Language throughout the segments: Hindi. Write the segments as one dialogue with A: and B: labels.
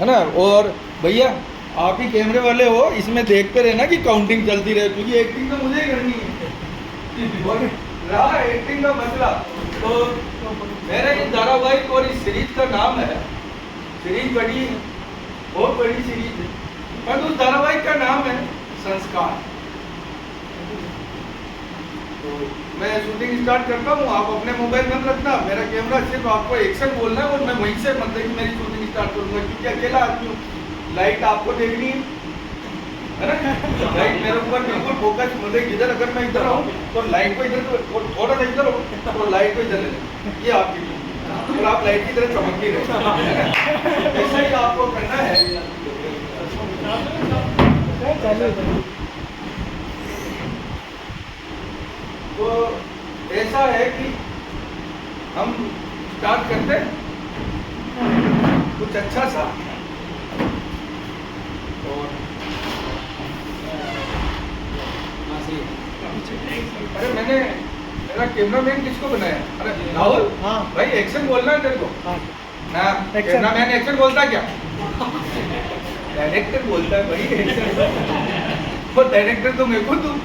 A: है ना। और भैया आप ही कैमरे वाले हो, इसमें देखते रहना कि काउंटिंग चलती रहे, क्योंकि एक्टिंग तो मुझे ही करनी है। और रहा एक्टिंग का मसला, तो मेरे इस धारावाहिक और इस सीरीज का नाम है, सीरीज बड़ी बहुत बड़ी सीरीज है, पर उस धारावाहिक का नाम है संस्कार। तो मैं शूटिंग स्टार्ट करता हूँ, आप अपने मोबाइल बंद रखना, मेरा कैमरा सिर्फ आपको एक्शन बोलना है और मैं वहीं से मतलब कि मेरी शूटिंग स्टार्ट करूँगा, क्योंकि अकेला आदमी हूँ। लाइट आपको देखनी है ना, लाइट मेरे ऊपर बिल्कुल फोकस, मुझे इधर अगर मैं इधर आऊँ तो लाइट को इधर, थोड़ा सा इधर हो तो लाइट को इधर ले लें, ये आपकी, और आप लाइट की तरह चमकती रहे, ऐसा ही आपको करना है। तो ऐसा है कि हम स्टार्ट करते हैं कुछ अच्छा सा, और अरे मैंने, मेरा कैमरामैन किसको बनाया? अरे राहुल, हाँ भाई एक्शन बोलना है तेरे को। हाँ ना, कैमरामैन एक्शन बोलता क्या? डायरेक्टर बोलता है भाई एक्शन, और डायरेक्टर तो मैं खुद हूँ।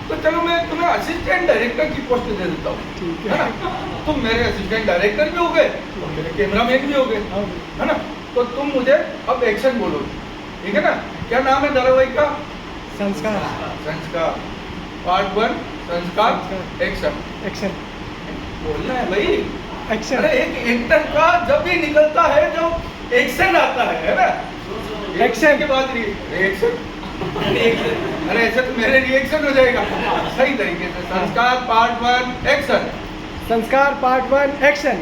A: तो चलो मैं तुम्हें असिस्टेंट डायरेक्टर की पोस्ट दे देता हूँ, है ना। तुम मेरे असिस्टेंट डायरेक्टर भी हो गए और मेरे कैमरामैन भी हो गए, है ना। तो तुम मुझे अब एक्शन बोलो, ठीक है ना। क्या नाम है धारावाहिक का? संस्कार। संस्कार पार्ट 1 संस्कार एक्शन। एक्शन बोलना है भाई, एक्शन। अरे एक एक्टर का जब भी निकलता है जो एक्शन आता है ना, एक्शन के बाद रिएक्शन। अरे ऐसे तो मेरे रिएक्शन हो जाएगा सही तरीके से। संस्कार पार्ट 1 एक्शन। संस्कार पार्ट 1 एक्शन।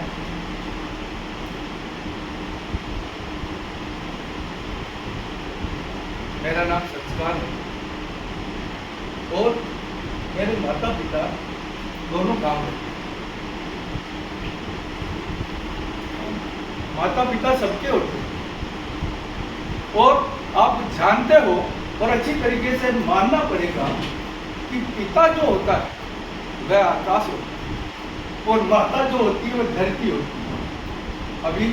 A: मेरा नाम संस्कार है और मेरे माता पिता दोनों गांव में। माता पिता सबके होते हैं और आप जानते हो और अच्छी तरीके से मानना पड़ेगा कि पिता जो होता है वह आकाश होता है और माता जो होती है वह धरती होती है। अभी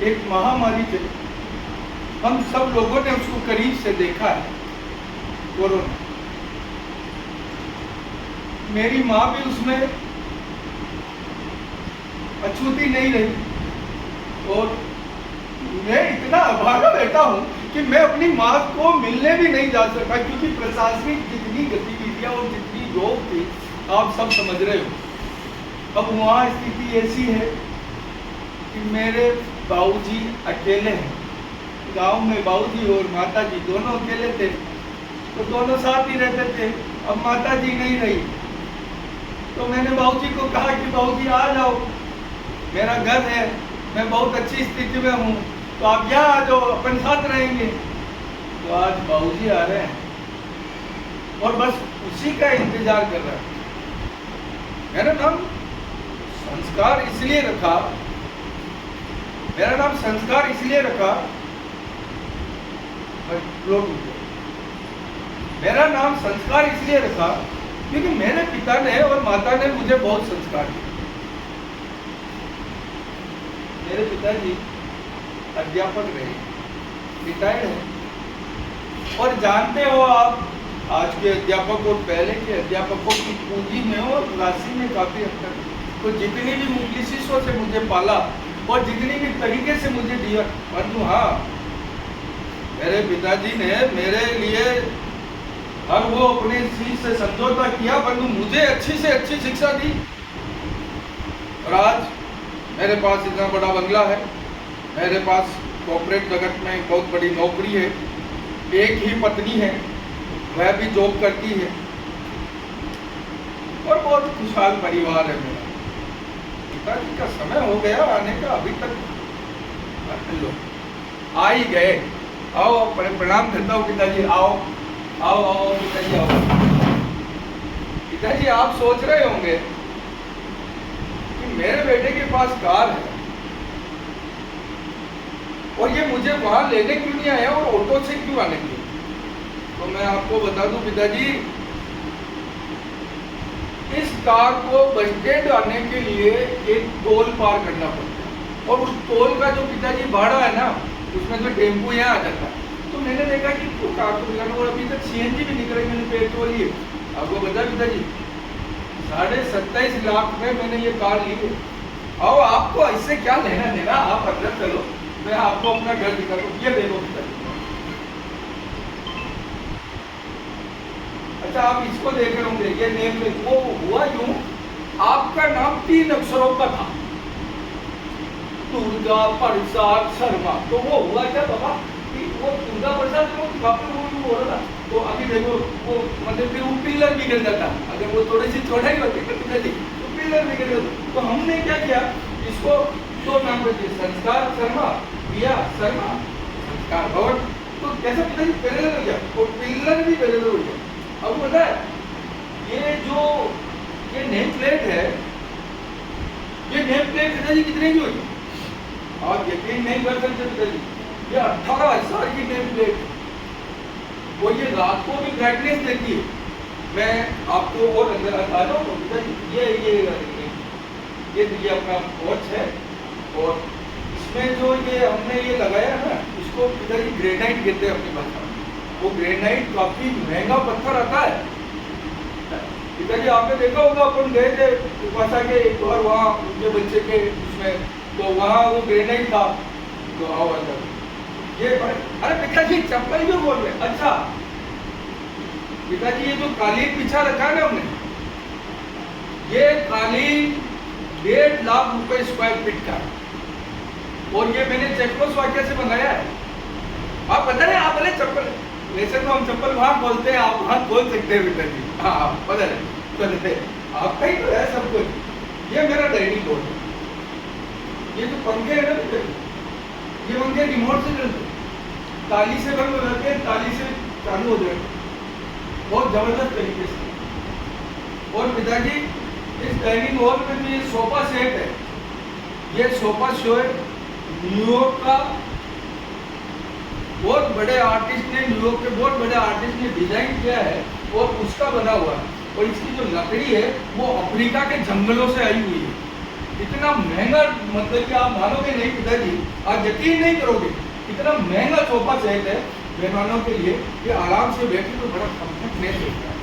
A: एक महामारी थी, हम सब लोगों ने उसको करीब से देखा है, कोरोना। मेरी माँ भी उसमें अछूती नहीं रही और मैं इतना अभागा बैठा हूँ कि मैं अपनी माँ को मिलने भी नहीं जा सका, क्योंकि प्रशासनिक जितनी गतिविधियां और जितनी जॉब थी आप सब समझ रहे हो। अब वहाँ स्थिति ऐसी है कि मेरे बाबूजी अकेले हैं, गांव में बाबूजी और माताजी दोनों अकेले थे, तो दोनों साथ ही रहते थे। अब माताजी नहीं रही तो मैंने बाबूजी को कहा कि बाबूजी आ जाओ, मेरा घर है, मैं बहुत अच्छी स्थिति में हूँ, तो आप यहाँ आ जाओ, अपन साथ रहेंगे। तो आज बाबूजी आ रहे हैं और बस उसी का इंतजार कर रहा है। मेरा नाम संस्कार इसलिए रखा, मेरा नाम संस्कार इसलिए रखा, मेरा नाम संस्कार इसलिए रखा क्योंकि मेरे पिता ने और माता ने मुझे बहुत संस्कार दिए। मेरे पिताजी अध्यापक रहे, रिटायर्ड है, और जानते हो आप आज के अध्यापक और पहले के अध्यापकों की पूंजी में और राशि में काफी अंतर है। तो जितनी भी मुंगलिशिशों से मुझे पाला और जितनी भी तरीके से मुझे दिया, परंतु हाँ मेरे पिताजी ने मेरे लिए हर वो अपने चीज से समझौता किया, परंतु मुझे अच्छी से अच्छी शिक्षा दी। और आज मेरे पास इतना बड़ा बंगला है, मेरे पास कॉर्पोरेट जगत में बहुत बड़ी नौकरी है, एक ही पत्नी है, वह भी जॉब करती है, और बहुत खुशहाल परिवार है मेरा। पिताजी का समय हो गया आने का, अभी तक लो आ ही गए। आओ प्रणाम करता हूँ पिताजी, आओ आओ आओ पिताजी आओ। पिताजी आप सोच रहे होंगे कि मेरे बेटे के पास कार है और ये मुझे वहां लेने क्यों नहीं आया और ऑटो से क्यों आने के। तो मैं आपको बता दूं पिताजी, इस कार को बस स्टैंड आने के लिए एक टोल पार करना पड़ता है। और उस टोल का जो पिताजी भाड़ा है ना, उसमें जो टेम्पो यहाँ आ जाता है। तो मैंने देखा कि वो कार को मिलाना, और अभी तक सीएनजी भी निकल रही, मैंने पेट्रोल ही आपको बता पिताजी 27.5 लाख में मैंने ये कार ली है। और आपको इससे क्या लेना देना, आप अंदर चलो, मैं आपको अपना घर दिखा दूँ। ये देखो पिताजी, अच्छा आप इसको देख रहे होंगे, ये नेम प्लेट। वो हुआ यूं, आपका नाम 3 अक्षरों का था, दुर्गा प्रसाद शर्मा। तो वो हुआ क्या बाबा कि वो दुर्गा प्रसाद वो हो रहा था। तो अभी देखो वो मतलब फिर वो पिलर बिगड़ जाता, अगर वो थोड़ी सी छोटा ही होती तो पिलर बिगड़ जाता। तो हमने क्या किया, इसको 2 नाम रख दिए, संस्कार शर्मा, प्रिया शर्मा, संस्कार भवन। तो कैसा पिताजी पैरेलल हो गया, और पिलर भी पैरेलल हो गया। अब पता है ये नेम प्लेट है, ये नेम प्लेट पिताजी कितने की हुई, आप यकीन नहीं कर सकते पिताजी, ये 18,000 की नेम प्लेट। वो ये रात को भी ब्राइटनेस देती है। मैं आपको और अंदर आ जाऊँ पिताजी, ये अपना वॉच है, और इसमें जो ये हमने ये लगाया है ना, इसको पिताजी ग्रेनाइट कहते हैं अपनी भाषा में। वो ग्रेनाइट काफी महंगा पत्थर आता है पिताजी। आपने देखा होगा, अपन गए थे उपासा के एक बार वहाँ उनके बच्चे के उसमें, तो वहाँ वो ग्रेनाइट था। तो आओ अंदर, ये अरे पिताजी चप्पल क्यों बोल रहे? अच्छा पिताजी, ये जो कालीन बिछा रखा है ना हमने, ये कालीन 1.5 लाख रुपए स्क्वायर फीट का, और ये मैंने चेकोस्लोवाकिया से मंगाया है। आप पता नहीं, आप बोले चप्पल, वैसे तो हम चप्पल वहां खोलते हैं, आप वहां खोल सकते हैं पिताजी। हाँ पता नहीं, आपका ही तो है सब कुछ। ये मेरा डाइनिंग बोर्ड है, ये जो पंखे है ना पिताजी, ये पंखे रिमोट से चलते, ताली से बंद हो जाते हैं, ताली से चालू हो जाते, बहुत जबरदस्त तरीके से। और पिताजी इस डाइनिंग हॉल में जो ये सोफा सेट है, ये सोफा सेट न्यूयॉर्क का बहुत बड़े आर्टिस्ट ने, न्यूयॉर्क के बहुत बड़े आर्टिस्ट ने डिजाइन किया है, और उसका बना हुआ है। और इसकी जो लकड़ी है वो अफ्रीका के जंगलों से आई हुई है। इतना महंगा, मतलब कि आप मानोगे नहीं पिताजी, आप यकीन नहीं करोगे, इतना महंगा सोफा सेट है मेहमानों के लिए कि आराम से बैठे तो बड़ा कंफर्ट महसूस होता है।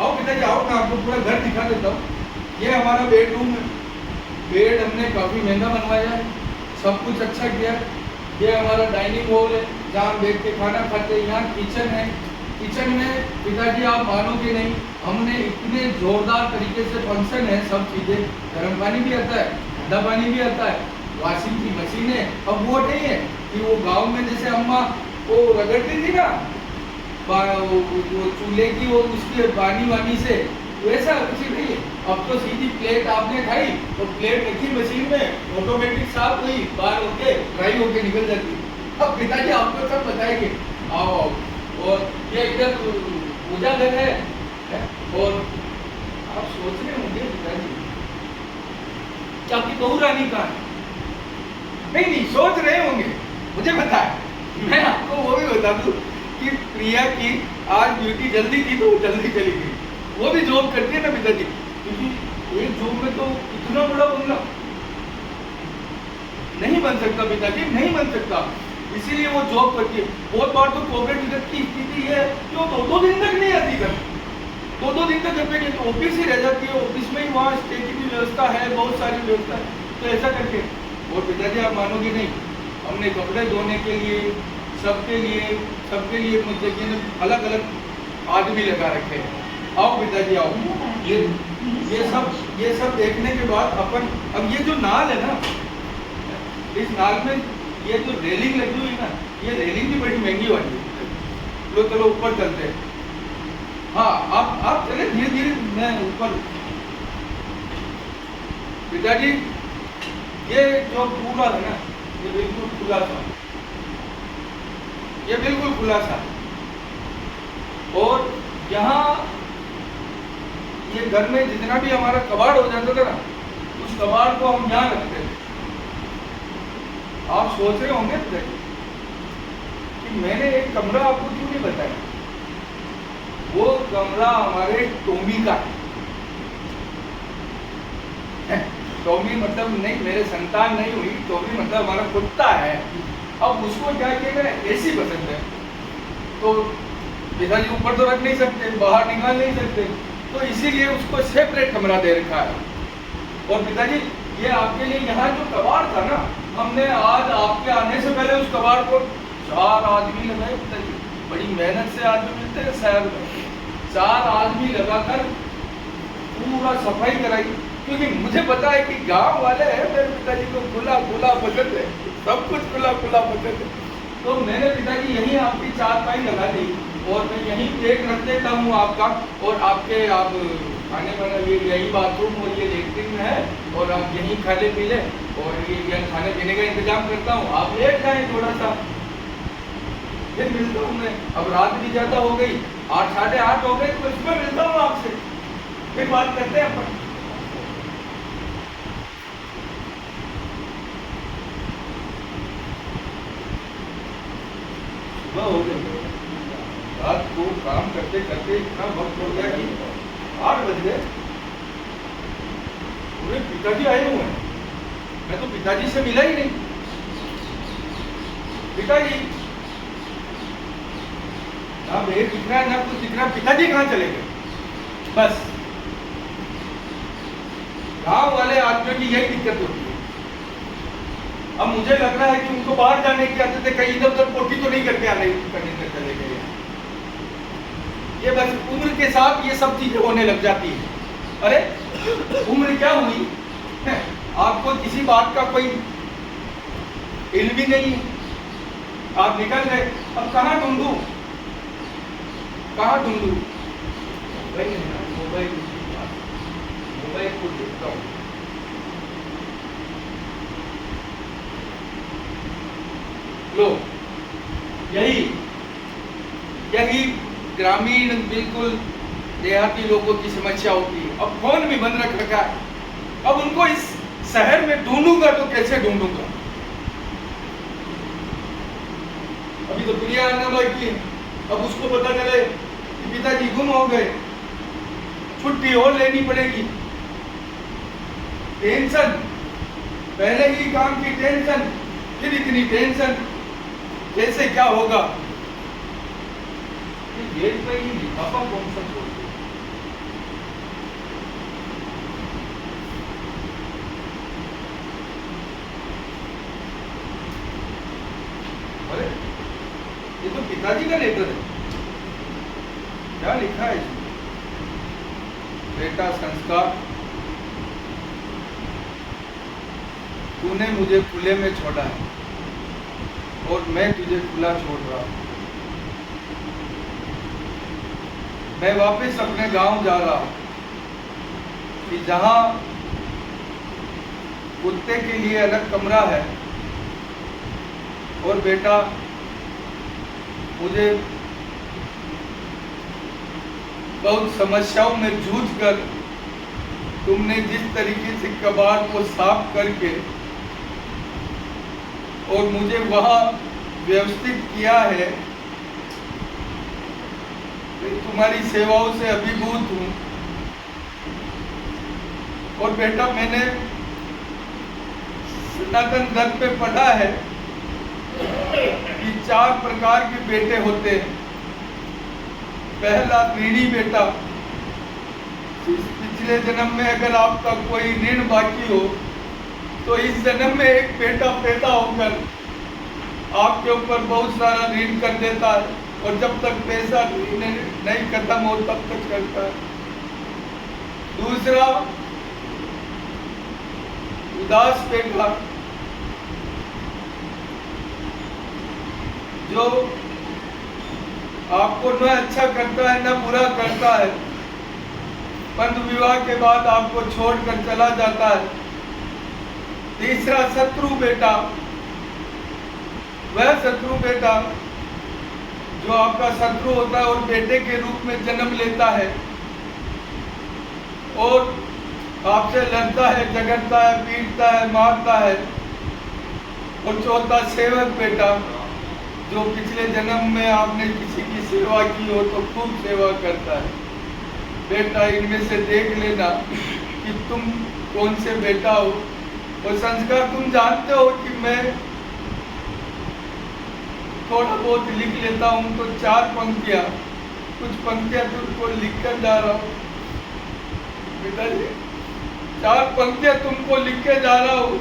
A: आओ पिताजी आओ, मैं आपको पूरा घर दिखा देता हूँ। ये हमारा बेडरूम है, बेड हमने काफी महंगा बनवाया है, सब कुछ अच्छा किया है। ये हमारा डाइनिंग हॉल है, जहाँ हम बैठ के खाना खाते हैं। यहाँ किचन है, किचन में पिताजी आप मानोगे नहीं, हमने इतने जोरदार तरीके से फंक्शन है, सब चीजें, गर्म पानी भी आता है, ठंडा पानी भी आता है, वॉशिंग की मशीन है। अब वो नहीं है कि वो गांव में जैसे अम्मा वो रगड़ती थी ना वो चूल्हे की, वो उसकी पानी वानी से, वैसा कुछ नहीं है। अब तो सीधी प्लेट आपने खाई तो प्लेट रखी मशीन में, ऑटोमेटिक साफ हुई, बाहर होके ड्राई होके निकल जाती। अब पिताजी आपको सब बताएंगे, आओ आओ। और ये इधर पूजा घर है, और आप सोच रहे होंगे पिताजी कि आपकी बहू रानी कहाँ है? नहीं सोच रहे होंगे, मुझे पता है। मैं आपको वो भी बता दूं कि प्रिया की आज ड्यूटी जल्दी थी तो वो जल्दी चली गई। वो भी जॉब करती है ना पिताजी, क्योंकि एक जॉब में तो इतना बड़ा बंगला नहीं बन सकता पिताजी, नहीं बन सकता, इसीलिए वो जॉब करती है। बहुत बार तो कॉर्पोरेट जगत की स्थिति है कि वो 2-2 दिन तक नहीं आती घर, 2-2 दिन तक घर पे नहीं, ऑफिस ही रह जाती है। ऑफिस में ही वहाँ स्टे की भी व्यवस्था है, बहुत सारी व्यवस्था है, तो ऐसा करके। और पिताजी आप मानोगे नहीं, हमने कपड़े धोने के लिए सबके लिए मतलब अलग अलग आदमी लगा रखे हैं। आओ पिताजी आओ, ये सब देखने के बाद अपन, अब ये जो नाल है ना, इस नाल में ये जो रेलिंग लगी हुई ना, ये रेलिंग भी बड़ी महंगी वाली है। लो चलो ऊपर चलते हैं। हाँ आप चले धीरे धीरे, मैं ऊपर। पिताजी ये जो पूरा है ना, ये बिल्कुल खुला था, ये बिल्कुल खुला था। और यहाँ ये घर में जितना भी हमारा कबाड़ हो जाता था ना, उस कबाड़ को हम यहाँ रखते थे। आप सोच रहे होंगे कि मैंने एक कमरा आपको क्यों नहीं बताया। वो कमरा हमारे टोमी का है। टॉमी मतलब नहीं, मेरे संतान नहीं हुई, टॉमी मतलब हमारा कुत्ता है। अब उसको क्या किया मेरा एसी पसंद है, तो पिताजी ऊपर तो रख नहीं सकते, बाहर निकाल नहीं सकते, तो इसीलिए उसको सेपरेट कमरा दे रखा है। और पिताजी ये आपके लिए यहाँ जो कबाड़ था ना, हमने आज आपके आने से पहले उस कबाड़ को 4 आदमी लगाए पिताजी, बड़ी मेहनत से आदमी मिलते हैं शहर में, 4 आदमी लगाकर पूरा सफाई कराई, क्योंकि मुझे पता है कि गांव वाले हैं, मेरे पिताजी को खुला खुला पसंद है, सब कुछ खुला खुला पसंद है। तो मैंने पिताजी यहीं आपकी चारपाई लगा दी और मैं यहीं केक रख देता हूँ आपका, और आपके आप खाने वाला ये यही बाथरूम और ये लेटरिन है, और आप यहीं खा ले पी ले, और ये खाने पीने का इंतजाम करता हूँ, आप लेट जाए थोड़ा सा, फिर मिलता हूँ मैं। अब रात भी ज़्यादा हो गई, 8 साढ़े 8 हो गए, तो इसमें मिलता हूँ आपसे, फिर बात करते हैं अपन। सुबह हो गई, रात को काम करते करते इतना वक्त हो गया कि 8 बज गए, पूरे पिताजी आए हुए हैं, मैं तो पिताजी से मिला ही नहीं। पिताजी ना भेद दिख रहा है ना कुछ दिख रहा, पिताजी कहाँ चले गए? बस गांव वाले आदमियों की यही दिक्कत होती है। अब मुझे लग रहा है कि उनको बाहर जाने की आदत है, कहीं इधर उधर पोटी तो नहीं करके आने करने चले गए। ये बस उम्र के साथ ये सब चीजें होने लग जाती है। अरे उम्र क्या हुई है? आपको किसी बात का कोई इल्म भी नहीं, आप निकल गए, अब कहाँ ढूंढूं, कहाँ ढूंढूं? मोबाइल है ना, मोबाइल को देखता हूँ। लो यही ग्रामीण बिल्कुल देहाती लोगों की समस्या होती है। अब फोन भी बंद रख रखा है, अब उनको इस शहर में ढूंढूंगा तो कैसे ढूंढूंगा? अभी तो प्रिया आना बाकी है, अब उसको पता चले कि पिताजी गुम हो गए, छुट्टी और लेनी पड़ेगी, टेंशन, पहले ही काम की टेंशन, फिर इतनी टेंशन, कैसे क्या होगा? गेट पे ही लिफाफा कौन सा छोड़ दिया? अरे ये तो पिताजी का लेटर है, क्या लिखा है इसमें? बेटा संस्कार, तूने मुझे खुले में छोड़ा है और मैं तुझे खुला छोड़ रहा हूं। मैं वापस अपने गांव जा रहा हूं कि जहां कुत्ते के लिए अलग कमरा है, और बेटा मुझे बहुत समस्याओं में जूझकर तुमने जिस तरीके से कबाड़ को साफ करके और मुझे वहां व्यवस्थित किया है, तुम्हारी सेवाओं से अभिभूत हूं। और बेटा मैंने सनातन धर्म पे पढ़ा है कि 4 प्रकार के बेटे होते हैं। पहला ऋणी बेटा, पिछले जन्म में अगर आपका कोई ऋण बाकी हो तो इस जन्म में एक बेटा पैदा होकर आपके ऊपर बहुत सारा ऋण कर देता है, और जब तक पैसा नहीं खत्म हो तब तक करता है। दूसरा उदास बेटा, जो आपको न अच्छा करता है न बुरा करता है, परंतु विवाह के बाद आपको छोड़कर चला जाता है। तीसरा शत्रु बेटा, वह शत्रु बेटा जो आपका शत्रु होता है और बेटे के रूप में जन्म लेता है और आपसे लड़ता है, झगड़ता है, पीटता है, मारता है। और चौथा सेवक बेटा, जो पिछले जन्म में आपने किसी की सेवा की हो तो खूब सेवा करता है। बेटा इनमें से देख लेना कि तुम कौन से बेटा हो। और संस्कार तुम जानते हो कि मैं थोड़ा बहुत लिख लेता हूँ, तो 4 पंक्तियाँ, कुछ पंक्तियाँ तुमको लिख कर जा रहा हूँ पिताजी, 4 पंक्तियाँ तुमको लिख के जा रहा हूँ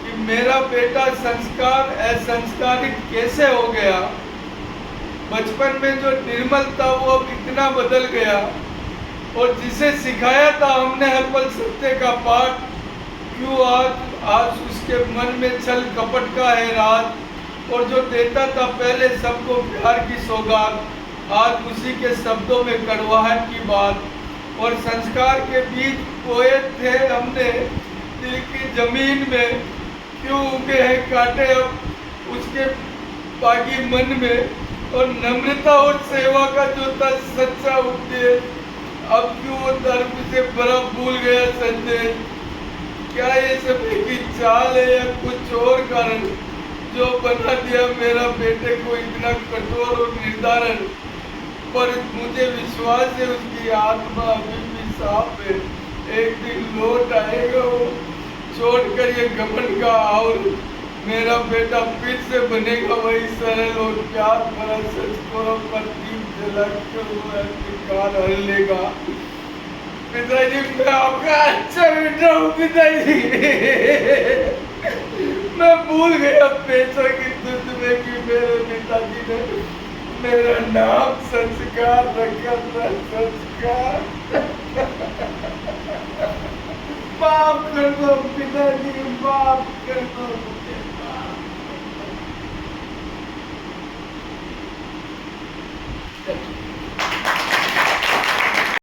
A: कि मेरा बेटा संस्कार असंस्कारित कैसे हो गया। बचपन में जो निर्मल था वो अब इतना बदल गया, और जिसे सिखाया था हमने हर पल सत्य का पाठ, क्यों आज उसके मन में छल कपट का है राज। और जो देता था पहले सबको प्यार की सौगात, आज उसी के शब्दों में कड़वाहट की बात। और संस्कार के बीज बोए थे हमने दिल की जमीन में, क्यों उगे हैं कांटे अब उसके बागी मन में। और नम्रता और सेवा का जो था सच्चा उपदेश, अब क्यों वो धर्म से बड़ा भूल गया संदेश। क्या ये सभी की चाल है या कुछ और कारण, जो बना दिया मेरा बेटे को इतना कठोर और निर्धारण। पर मुझे विश्वास है उसकी आत्मा अभी भी साफ है, एक दिन लौट आएगा वो छोड़कर ये घमंड का और। मेरा बेटा फिर से बनेगा वही सरल और प्यार भरा, सच पर दीप जला कर वो अंधकार हर लेगा। पिताजी मैं आपका अच्छा बेटा हूँ पिताजी। मैं भूल गया पैसा की दुध में कि मेरे पिताजी ने मेरा नाम संस्कार रखा था, संस्कार। माफ कर दो पिताजी, माफ कर दो।